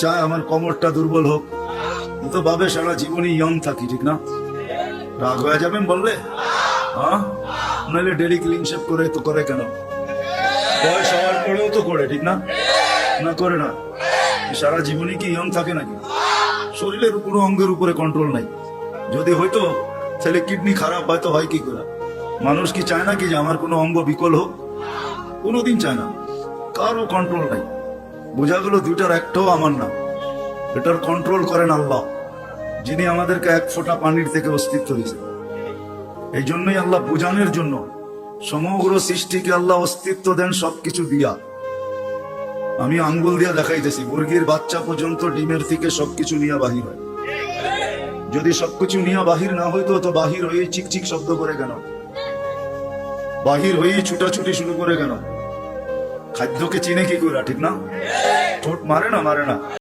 চায় আমার কোমরটা দুর্বল হোক, ও তো ভাবে সারা জীবনই ইয়ং থাকি, ঠিক না? রাগ হয়ে যাবেন বললে? হ্যাঁ, নাহলে ডেলি ক্লিন শেভ করে তো করে কেন? বয়স হওয়ার পরেও তো করে, ঠিক না? না করে না? সারা জীবনই কি ইয়ং থাকে নাকি? শরীরের কোনো অঙ্গের উপরে কন্ট্রোল নাই। যদি হয়তো তাহলে কিডনি খারাপ হয়তো হয় কি করে? মানুষ কি চায় না কি যে আমার কোনো অঙ্গ বিকল হোক? কোনোদিন চায় না। কারো কন্ট্রোল নাই। বোঝা গেল দুইটার একটাও আমার না। এটার কন্ট্রোল করেন আল্লাহ, যিনি আমাদেরকে এক ফোঁটা পানির থেকে অস্তিত্ব দিয়েছেন। এই জন্যই আল্লাহ বোঝানোর জন্য সমগ্র সৃষ্টিকে আল্লাহ অস্তিত্ব দেন সবকিছু দিয়া। আমি আঙ্গুল দিয়া দেখাইতেছি, মুরগির বাচ্চা পর্যন্ত ডিমের থেকে সবকিছু নিয়ে বাহির হয়। যদি সবকিছু নিয়ে বাহির না হইতো তো বাহির হয়ে চিকচিক শব্দ করে কেন? বাহির হয়ে ছুটাছুটি শুরু করে কেন? খাদ্যকে চিনে কি করে, ঠিক না? ঠোঁট মারে না?